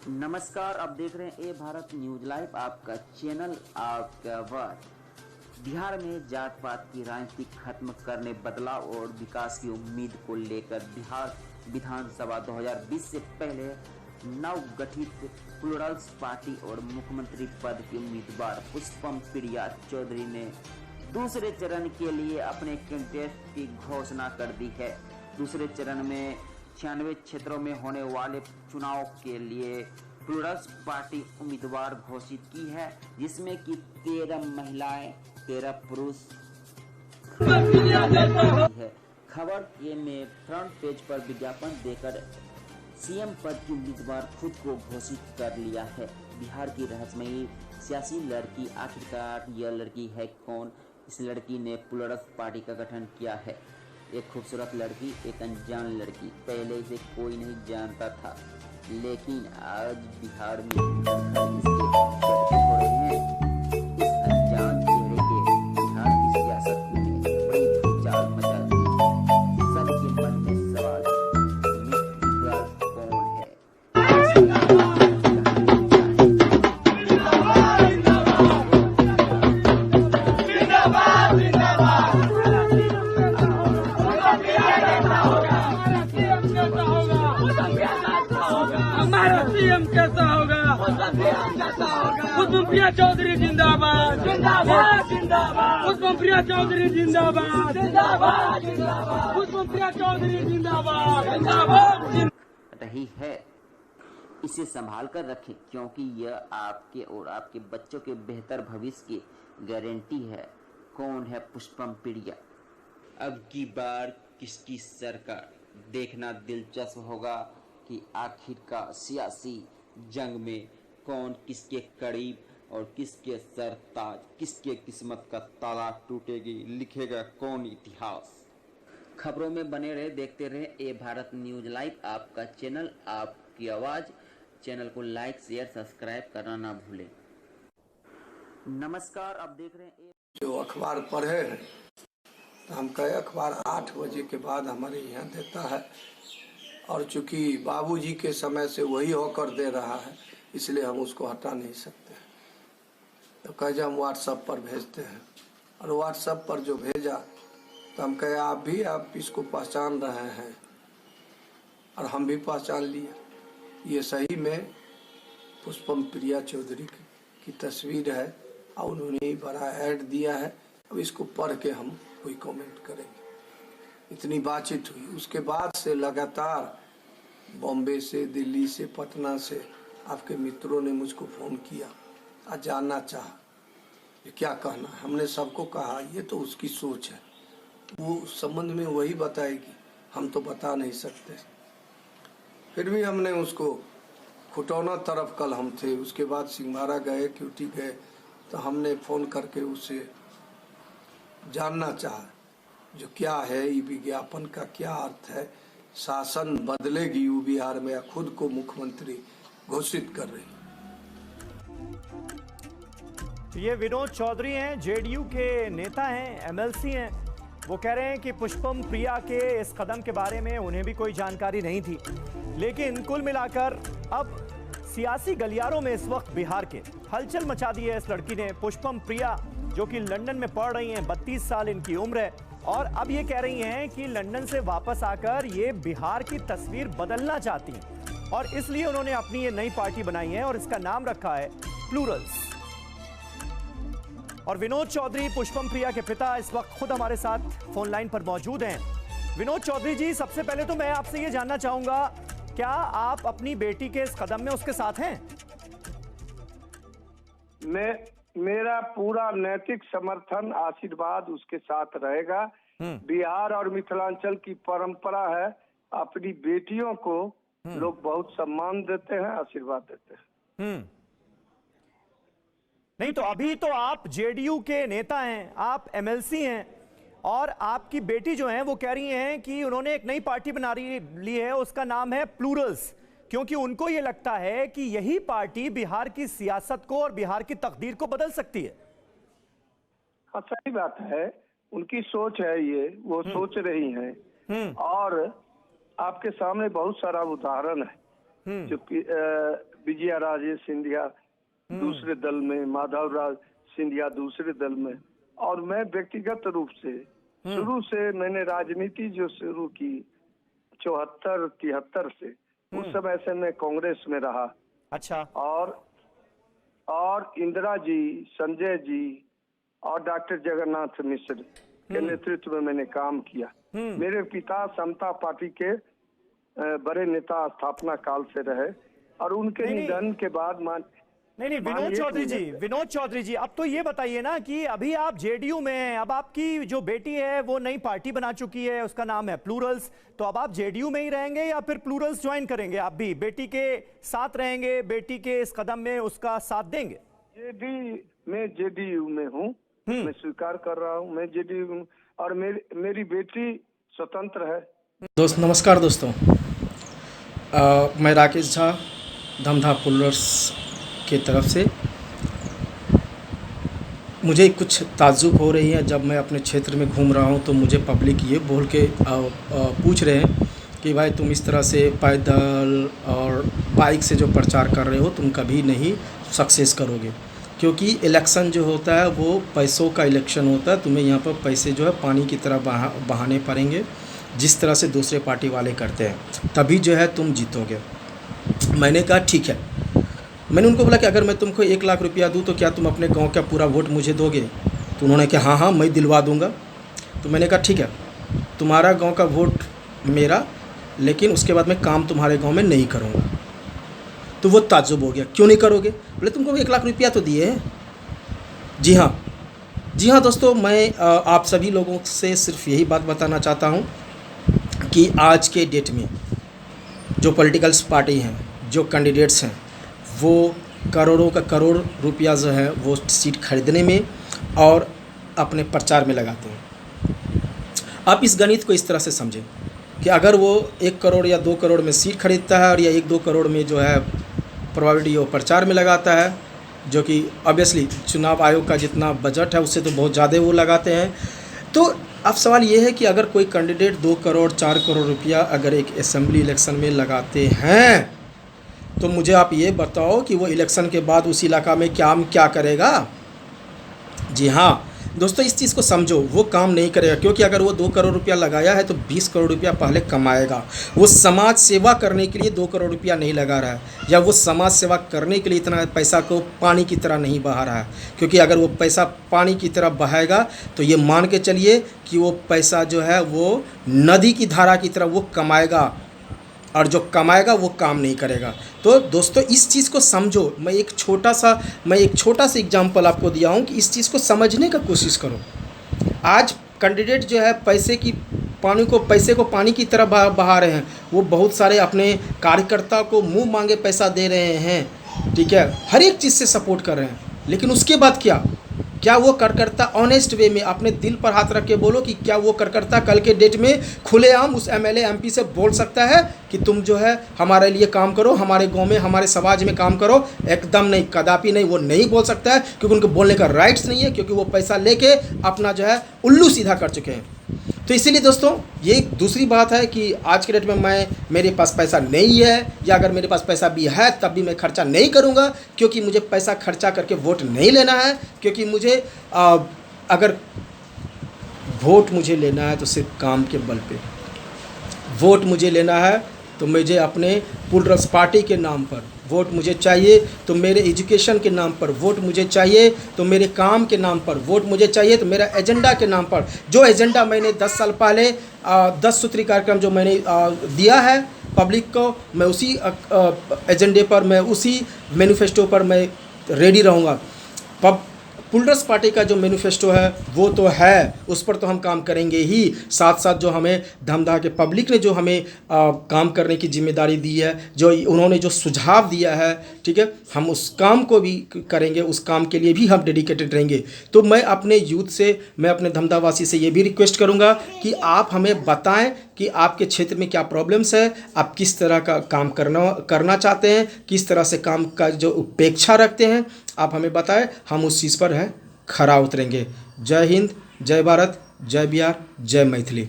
नमस्कार, आप देख रहे हैं ए भारत न्यूज लाइव, आपका चैनल, आपका आवाज। बिहार में जात पात की राजनीति खत्म करने, बदलाव और विकास की उम्मीद को लेकर बिहार विधानसभा 2020 से पहले नवगठित प्लूरल्स पार्टी और मुख्यमंत्री पद की उम्मीदवार पुष्पम प्रिया चौधरी ने दूसरे चरण के लिए अपने कैंडिडेट की घोषणा कर दी है। दूसरे चरण में 96 क्षेत्रों में होने वाले चुनाव के लिए प्लूरल्स पार्टी उम्मीदवार घोषित की है, जिसमें कि 13 महिलाएं 13 पुरुष है। खबर के में फ्रंट पेज पर विज्ञापन देकर सीएम पद की उम्मीदवार खुद को घोषित कर लिया है। बिहार की रहस्यमयी सियासी लड़की, आखिरकार यह लड़की है कौन? इस लड़की ने प्लूरल्स पार्टी का गठन किया है। एक खूबसूरत लड़की, एक अनजान लड़की, पहले इसे कोई नहीं जानता था, लेकिन आज बिहार में इसके चर्चे हो रहे हैं। इस अनजान चेहरे के बिहार की सियासत में बड़ी भूचाल मचा दी। सबके मन में सवाल है, मिस गर्ल कौन है? हमारा सीएम कैसा होगा? पुष्पम प्रिया चौधरी जिंदाबाद, जिंदाबाद, जिंदाबाद। पुष्पम प्रिया चौधरी जिंदाबाद, जिंदाबाद, जिंदाबाद। पुष्पम प्रिया चौधरी जिंदाबाद, जिंदाबाद। रही है, इसे संभाल कर रखें, क्योंकि यह आपके और आपके बच्चों के बेहतर भविष्य की गारंटी है। कौन है पुष्पम प्रिया? अब की बार किसकी सरकार? देखना दिलचस्प होगा कि आखिरकार सियासी जंग में कौन किसके करीब और किसके सरताज, किसके किस्मत का ताला टूटेगी, लिखेगा कौन इतिहास। खबरों में बने रहे, देखते रहे ए भारत न्यूज लाइव, आपका चैनल, आपकी आवाज। चैनल को लाइक, शेयर, सब्सक्राइब करना ना भूलें। नमस्कार, आप देख रहे हैं जो अखबार पढ़े हैं, तो हम कहे अखबार 8 बजे के बाद हमारे यहाँ देता है, और चूंकि बाबूजी के समय से वही होकर दे रहा है, इसलिए हम उसको हटा नहीं सकते। तो कहे हम व्हाट्सएप पर भेजते हैं, और व्हाट्सएप पर जो भेजा तो हम कहे आप इसको पहचान रहे हैं, और हम भी पहचान लिए। ये सही में पुष्पम प्रिया चौधरी की तस्वीर है, और उन्होंने ही बड़ा ऐड दिया है। अब इसको पढ़ के हम कोई कमेंट करेंगे। इतनी बातचीत हुई, उसके बाद से लगातार बॉम्बे से, दिल्ली से, पटना से आपके मित्रों ने मुझको फ़ोन किया और जानना चाहा ये क्या कहना है। हमने सबको कहा ये तो उसकी सोच है, वो उस संबंध में वही बताएगी, हम तो बता नहीं सकते। फिर भी हमने उसको खुटौना तरफ, कल हम थे, उसके बाद सिंघाड़ा गए, क्यूटी गए, तो हमने फ़ोन करके उससे जानना चाहा जो क्या है, ये विज्ञापन का क्या अर्थ है, शासन बदलेगी यू बिहार में या खुद को मुख्यमंत्री घोषित कर रही। ये विनोद चौधरी हैं, जेडीयू के नेता हैं, एमएलसी हैं। वो कह रहे हैं कि पुष्पम प्रिया के इस कदम के बारे में उन्हें भी कोई जानकारी नहीं थी, लेकिन कुल मिलाकर अब सियासी गलियारों में इस वक्त बिहार के हलचल मचा दी है इस लड़की ने। पुष्पम प्रिया जो कि लंदन में पढ़ रही हैं, 32 साल इनकी उम्र है, और अब ये कह रही हैं कि लंदन से वापस आकर ये बिहार की तस्वीर बदलना चाहती हैं, और इसलिए उन्होंने अपनी ये नई पार्टी बनाई है और इसका नाम रखा है प्लूरल्स। और विनोद चौधरी, पुष्पम प्रिया के पिता, इस वक्त खुद हमारे साथ फोन लाइन पर मौजूद हैं। विनोद चौधरी जी, सबसे पहले तो मैं आपसे ये जानना चाहूंगा, क्या आप अपनी बेटी के इस कदम में उसके साथ हैं? मेरा पूरा नैतिक समर्थन, आशीर्वाद उसके साथ रहेगा। बिहार और मिथिलांचल की परंपरा है, अपनी बेटियों को लोग बहुत सम्मान देते हैं, आशीर्वाद देते हैं। नहीं तो अभी तो आप जेडीयू के नेता हैं, आप एमएलसी हैं, और आपकी बेटी जो है वो कह रही हैं कि उन्होंने एक नई पार्टी बना ली है, उसका नाम है प्लूरल्स, क्योंकि उनको ये लगता है कि यही पार्टी बिहार की सियासत को और बिहार की तकदीर को बदल सकती है। हाँ, सही बात है, उनकी सोच है ये, वो सोच रही हैं। और आपके सामने बहुत सारा उदाहरण है। जो विजया राजे सिंधिया दूसरे दल में, माधव राज सिंधिया दूसरे दल में, और मैं व्यक्तिगत रूप से शुरू से मैंने राजनीति जो शुरू की 74-73 से, उस समय से मैं कांग्रेस में रहा। अच्छा। और इंदिरा जी, संजय जी और डॉक्टर जगन्नाथ मिश्र के नेतृत्व में मैंने काम किया। मेरे पिता समता पार्टी के बड़े नेता स्थापना काल से रहे, और उनके निधन के बाद नहीं विनोद चौधरी जी, अब तो ये बताइए ना कि अभी आप जेडीयू में हैं, अब आपकी जो बेटी है वो नई पार्टी बना चुकी है, उसका नाम है प्लूरल्स, तो अब आप जेडीयू में ही रहेंगे या फिर प्लूरल्स ज्वाइन करेंगे? आप भी बेटी के साथ रहेंगे, बेटी के इस कदम में उसका साथ देंगे? मैं जेडीयू में हूँ, मैं स्वीकार कर रहा हूँ, मैं जेडीयू हूँ, और मेरी बेटी स्वतंत्र है। नमस्कार दोस्तों, मैं राकेश झा, धमधा पुलर्स की तरफ से। मुझे कुछ ताज्जुब हो रही है जब मैं अपने क्षेत्र में घूम रहा हूँ तो मुझे पब्लिक ये बोल के पूछ रहे हैं कि भाई तुम इस तरह से पैदल और बाइक से जो प्रचार कर रहे हो तुम कभी नहीं सक्सेस करोगे, क्योंकि इलेक्शन जो होता है वो पैसों का इलेक्शन होता है। तुम्हें यहाँ पर पैसे जो है पानी की तरह बहाने पड़ेंगे, जिस तरह से दूसरे पार्टी वाले करते हैं, तभी जो है तुम जीतोगे। मैंने कहा ठीक है। मैंने उनको बोला कि अगर मैं तुमको 1 लाख रुपया दूं तो क्या तुम अपने गांव का पूरा वोट मुझे दोगे? तो उन्होंने कहा हाँ मैं दिलवा दूंगा। तो मैंने कहा ठीक है, तुम्हारा गांव का वोट मेरा, लेकिन उसके बाद मैं काम तुम्हारे गांव में नहीं करूंगा। तो वो ताज्जुब हो गया, क्यों नहीं करोगे? बोले तुमको 1 लाख रुपया तो दिए हैं। जी हाँ दोस्तों, मैं आप सभी लोगों से सिर्फ यही बात बताना चाहता हूँ कि आज के डेट में जो पॉलिटिकल्स पार्टी हैं, जो कैंडिडेट्स हैं, वो करोड़ों का करोड़ रुपया जो है वो सीट खरीदने में और अपने प्रचार में लगाते हैं। आप इस गणित को इस तरह से समझें कि अगर वो 1 करोड़ या 2 करोड़ में सीट खरीदता है और या 1-2 करोड़ में जो है प्रोबेबिलिटी वो प्रचार में लगाता है, जो कि ऑब्वियसली चुनाव आयोग का जितना बजट है उससे तो बहुत ज़्यादा वो लगाते हैं। तो अब सवाल ये है कि अगर कोई कैंडिडेट 2 करोड़ 4 करोड़ रुपया अगर एक असेंबली इलेक्शन में लगाते हैं तो मुझे आप ये बताओ कि वो इलेक्शन के बाद उस इलाका में क्या करेगा? जी हाँ दोस्तों, इस चीज़ को समझो, वो काम नहीं करेगा, क्योंकि अगर वो 2 करोड़ रुपया लगाया है तो 20 करोड़ रुपया पहले कमाएगा। वो समाज सेवा करने के लिए 2 करोड़ रुपया नहीं लगा रहा है, या वो समाज सेवा करने के लिए इतना पैसा को पानी की तरह नहीं बहा रहा है, क्योंकि अगर वो पैसा पानी की तरह बहाएगा तो ये मान के चलिए कि वो पैसा जो है वो नदी की धारा की तरह वो कमाएगा, और जो कमाएगा वो काम नहीं करेगा। तो दोस्तों इस चीज़ को समझो। मैं एक छोटा सा एग्जांपल आपको दिया हूँ कि इस चीज़ को समझने का कोशिश करो। आज कैंडिडेट जो है पैसे को पानी की तरह बहा रहे हैं। वो बहुत सारे अपने कार्यकर्ता को मुंह मांगे पैसा दे रहे हैं, ठीक है, हर एक चीज़ से सपोर्ट कर रहे हैं, लेकिन उसके बाद क्या वो कार्यकर्ता ऑनेस्ट वे में अपने दिल पर हाथ रख के बोलो कि क्या वो कार्यकर्ता कल के डेट में खुलेआम उस एमएलए एमपी से बोल सकता है कि तुम जो है हमारे लिए काम करो, हमारे गांव में हमारे समाज में काम करो? एकदम नहीं, कदापि नहीं, वो नहीं बोल सकता है, क्योंकि उनको बोलने का राइट्स नहीं है, क्योंकि वो पैसा लेके अपना जो है उल्लू सीधा कर चुके हैं। तो इसीलिए दोस्तों ये दूसरी बात है कि आज के डेट में मेरे पास पैसा नहीं है, या अगर मेरे पास पैसा भी है तब भी मैं खर्चा नहीं करूंगा, क्योंकि मुझे पैसा खर्चा करके वोट नहीं लेना है। क्योंकि मुझे अगर वोट मुझे लेना है तो सिर्फ काम के बल पे वोट मुझे लेना है, तो मुझे अपने पुलर्स पार्टी के नाम पर वोट मुझे चाहिए, तो मेरे एजुकेशन के नाम पर वोट मुझे चाहिए, तो मेरे काम के नाम पर वोट मुझे चाहिए, तो मेरा एजेंडा के नाम पर, जो एजेंडा मैंने 10 साल पहले 10 सूत्री कार्यक्रम जो मैंने दिया है पब्लिक को, मैं उसी एजेंडे पर, मैं उसी मैनिफेस्टो पर मैं रेडी रहूँगा। पुलर्स पार्टी का जो मैनिफेस्टो है वो तो है, उस पर तो हम काम करेंगे ही, साथ साथ जो हमें धमधा के पब्लिक ने जो हमें काम करने की जिम्मेदारी दी है, जो उन्होंने जो सुझाव दिया है, ठीक है, हम उस काम को भी करेंगे, उस काम के लिए भी हम डेडिकेटेड रहेंगे। तो मैं अपने यूथ से, मैं अपने धमधावासी से ये भी रिक्वेस्ट करूँगा कि आप हमें बताएं कि आपके क्षेत्र में क्या प्रॉब्लम्स है, आप किस तरह का काम करना चाहते हैं, किस तरह से काम का जो अपेक्षा रखते हैं, आप हमें बताएं, हम उस चीज़ पर है खरा उतरेंगे। जय हिंद, जय भारत, जय बिहार, जय मैथिली।